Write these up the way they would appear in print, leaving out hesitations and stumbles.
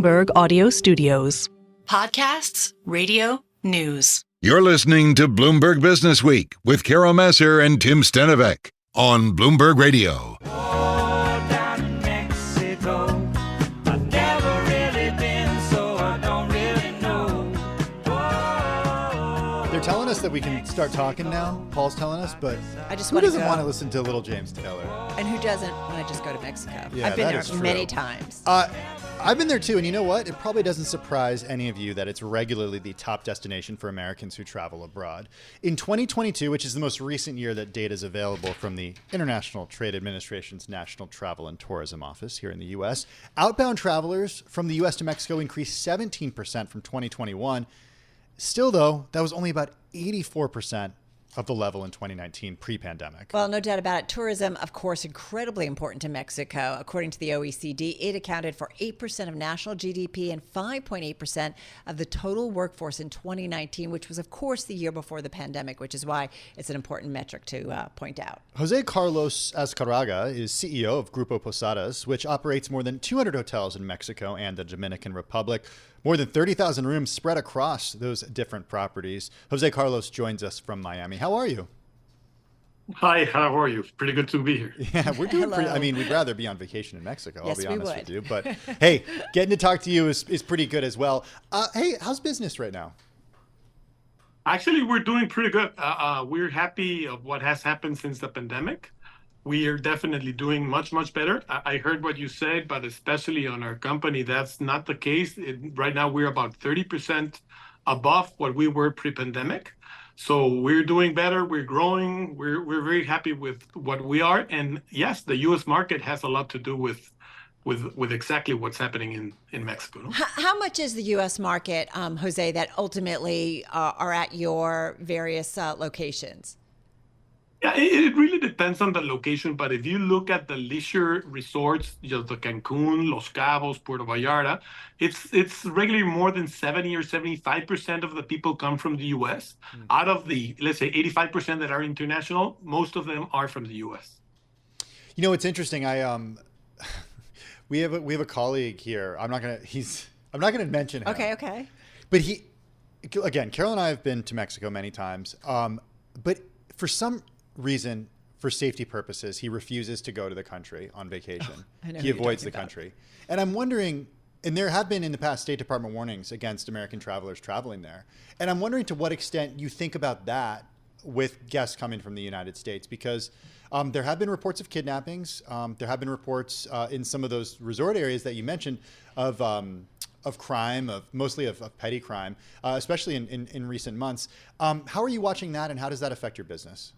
Bloomberg Audio Studios. Podcasts, radio, news. You're listening to Bloomberg Businessweek with Carol Massar and Tim Stenovec on Bloomberg Radio. They're telling us that we can start talking now. Paul's telling us, but who doesn't want to listen to Little James Taylor? And who doesn't want to just go to Mexico? Yeah, I've been that there is true. many times. I've been there too, and you know what? It probably doesn't surprise any of you that it's regularly the top destination for Americans who travel abroad. In 2022, which is the most recent year that data is available from the International Trade Administration's National Travel and Tourism Office here in the U.S., outbound travelers from the U.S. to Mexico increased 17% from 2021. Still, though, that was only about 84% of the level in 2019 pre-pandemic. Well, no doubt about it. Tourism, of course, incredibly important to Mexico. According to the OECD, it accounted for 8% of national GDP and 5.8% of the total workforce in 2019, which was, of course, the year before the pandemic, which is why it's an important metric to point out. Jose Carlos Azacarraga is CEO of Grupo Posadas, which operates more than 200 hotels in Mexico and the Dominican Republic. More than 30,000 rooms spread across those different properties. Jose Carlos joins us from Miami. How are you? Hi, how are you? Pretty good to be here. Yeah, we're doing pretty. I mean, we'd rather be on vacation in Mexico, I'll be honest with you. But hey, getting to talk to you is pretty good as well. Hey, how's business right now? Actually, we're doing pretty good. We're happy of what has happened since the pandemic. We are definitely doing much, much better. I heard what you said, but especially on our company, that's not the case. Right now, we're about 30% above what we were pre-pandemic. So we're doing better. We're growing. We're very happy with what we are. And yes, the U.S. market has a lot to do with exactly what's happening in Mexico. No? How much is the U.S. market, Jose, that ultimately are at your various locations? Yeah, it really depends on the location, but if you look at the leisure resorts, the Cancun, Los Cabos, Puerto Vallarta, it's regularly more than 70 or 75% of the people come from the U.S. Out of the, let's say, 85% that are international, most of them are from the U.S. You know, it's interesting. We have a colleague here. I'm not gonna mention him. Okay. But Carol and I have been to Mexico many times. But for some reason, for safety purposes, he refuses to go to the country on vacation. He avoids the country. And I'm wondering, and there have been in the past State Department warnings against American travelers traveling there. And I'm wondering to what extent you think about that with guests coming from the United States, because there have been reports of kidnappings. There have been reports in some of those resort areas that you mentioned of crime, mostly of petty crime, especially in recent months. How are you watching that, and how does that affect your business?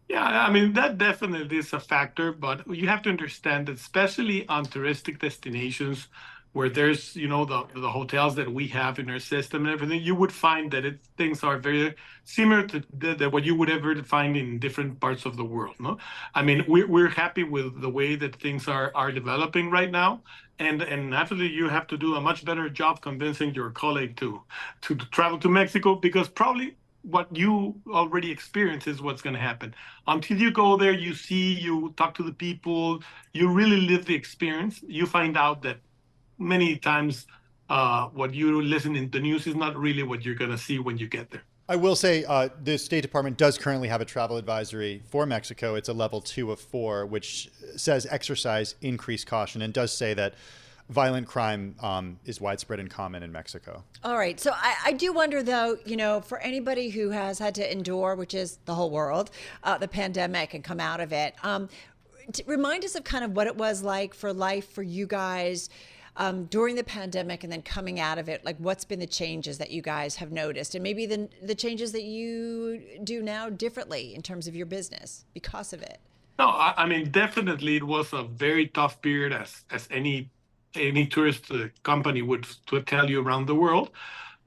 Yeah, I mean, that definitely is a factor, but you have to understand that especially on touristic destinations where there's, the hotels that we have in our system and everything, you would find that things are very similar to what you would ever find in different parts of the world. No, I mean, we're happy with the way that things are developing right now. And naturally, you have to do a much better job convincing your colleague to travel to Mexico, because probably what you already experience is what's going to happen. Until you go there, you talk to the people, you really live the experience, you find out that many times what you listen in the news is not really what you're going to see when you get there. I will say the State Department does currently have a travel advisory for Mexico. It's a level 2 of 4, which says exercise increased caution, and does say that violent crime is widespread and common in Mexico. All right. So I do wonder, though, for anybody who has had to endure, which is the whole world, the pandemic and come out of it, remind us of kind of what it was like for life for you guys during the pandemic and then coming out of it. Like, what's been the changes that you guys have noticed, and maybe the changes that you do now differently in terms of your business because of it? No, I mean, definitely it was a very tough period, as any tourist company would tell you around the world.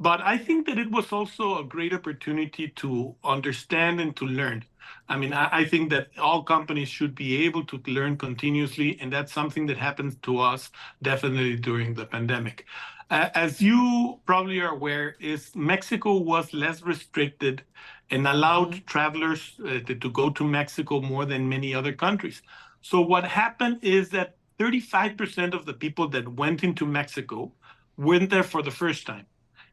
But I think that it was also a great opportunity to understand and to learn. I mean, I think that all companies should be able to learn continuously, and that's something that happened to us definitely during the pandemic. As you probably are aware, Mexico was less restricted and allowed travelers to go to Mexico more than many other countries. So what happened is that 35% of the people that went into Mexico went there for the first time.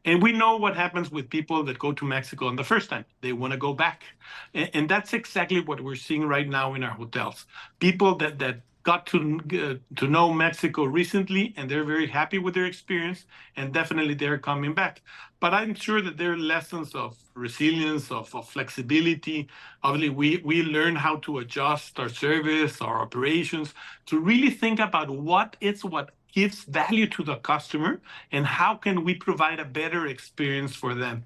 And we know what happens with people that go to Mexico on the first time. They want to go back. And that's exactly what we're seeing right now in our hotels. People that got to know Mexico recently, and they're very happy with their experience, and definitely they're coming back. But I'm sure that there are lessons of resilience, of flexibility. Obviously, we learn how to adjust our service, our operations, to really think about what gives value to the customer, and how can we provide a better experience for them.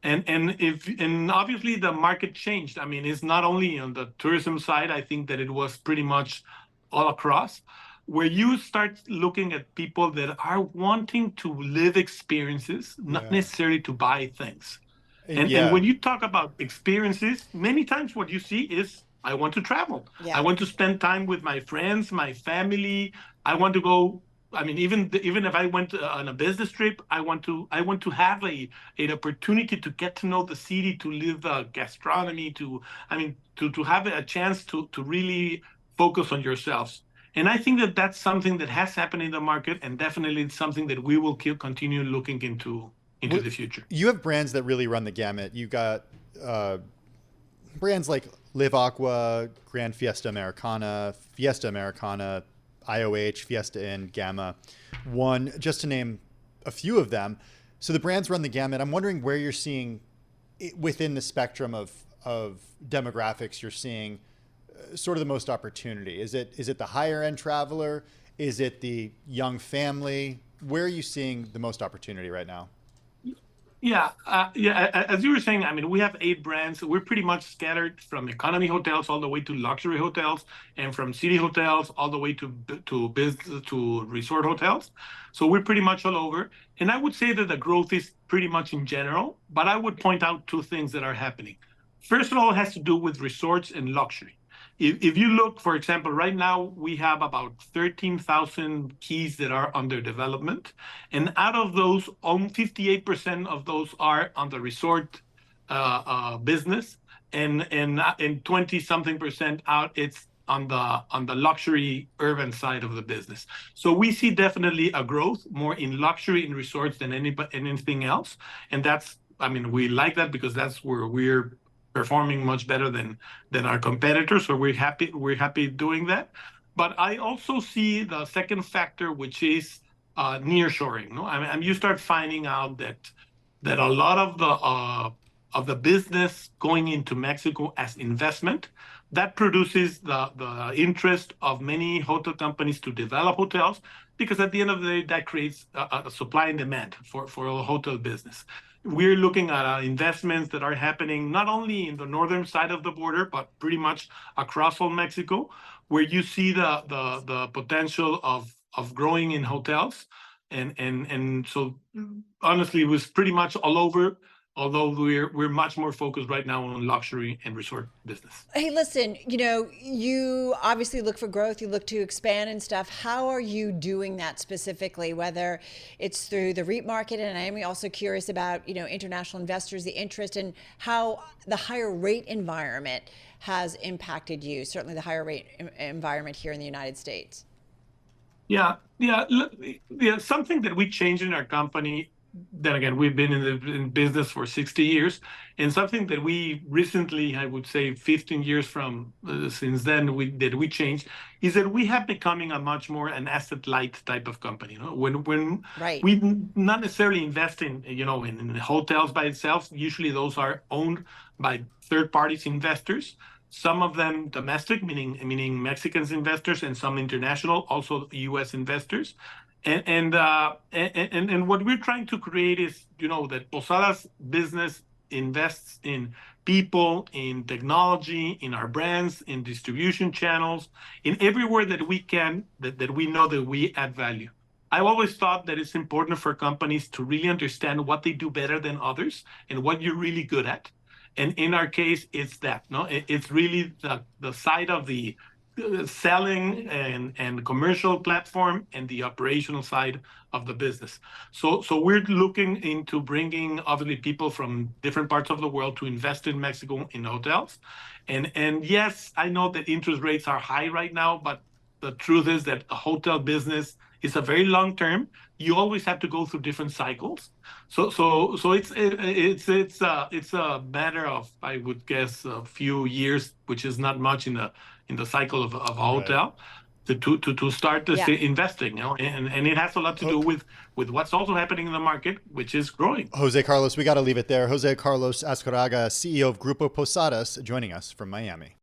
And obviously the market changed. I mean, it's not only on the tourism side. I think that it was pretty much all across, where you start looking at people that are wanting to live experiences, not necessarily to buy things. And when you talk about experiences, many times what you see is, I want to travel. I want to spend time with my friends, my family. I want to go. I mean, even if I went on a business trip, I want to have an opportunity to get to know the city, to live gastronomy, to have a chance to really focus on yourselves. And I think that that's something that has happened in the market, and definitely it's something that we will continue looking into the future. You have brands that really run the gamut. You got brands like Live Aqua, Grand Fiesta Americana, IOH, Fiesta Inn, Gamma, One, just to name a few of them. So the brands run the gamut. I'm wondering where you're seeing within the spectrum of demographics, you're seeing sort of the most opportunity. Is it the higher end traveler? Is it the young family? Where are you seeing the most opportunity right now? Yeah. As you were saying, I mean, we have 8 brands. We're pretty much scattered from economy hotels all the way to luxury hotels, and from city hotels all the way to business to resort hotels. So we're pretty much all over. And I would say that the growth is pretty much in general, but I would point out 2 things that are happening. First of all, it has to do with resorts and luxury. If you look, for example, right now we have about 13,000 keys that are under development, and out of those, 58% of those are on the resort business, and 20-something% out it's on the luxury urban side of the business. So we see definitely a growth more in luxury in resorts than anything else, and we like that because that's where we're performing much better than our competitors. So we're happy doing that. But I also see the second factor, which is nearshoring. No, I mean, you start finding out that a lot of the business going into Mexico as investment, that produces the interest of many hotel companies to develop hotels, because at the end of the day, that creates a supply and demand for a hotel business. We're looking at investments that are happening not only in the northern side of the border, but pretty much across all Mexico, where you see the potential of growing in hotels. And so honestly, it was pretty much all over, although we're much more focused right now on luxury and resort business. Hey, listen, you obviously look for growth, you look to expand and stuff. How are you doing that specifically, whether it's through the REIT market? And I'm also curious about, international investors, the interest, and how the higher rate environment has impacted you, certainly the higher rate environment here in the United States. Yeah. Something that we changed in our company. Then again, we've been in business for 60 years, and something that we recently, I would say 15 years from since then, we changed, is that we have becoming a much more an asset light type of company. When we not necessarily invest in hotels by itself. Usually those are owned by third parties investors. Some of them domestic, meaning Mexicans investors, and some international, also U.S. investors. And what we're trying to create is, that Posadas business invests in people, in technology, in our brands, in distribution channels, in everywhere that we can, that we know that we add value. I've always thought that it's important for companies to really understand what they do better than others and what you're really good at. And in our case, it's that. It's really the side of the selling and commercial platform and the operational side of the business. So we're looking into bringing obviously people from different parts of the world to invest in Mexico in hotels. And yes, I know that interest rates are high right now, but the truth is that the hotel business is a very long term. You always have to go through different cycles. So it's a matter of, I would guess, a few years, which is not much in the cycle of a hotel. To start investing, and it has a lot to do with what's also happening in the market, which is growing. Jose Carlos, we got to leave it there. Jose Carlos Azacarraga, CEO of Grupo Posadas, joining us from Miami.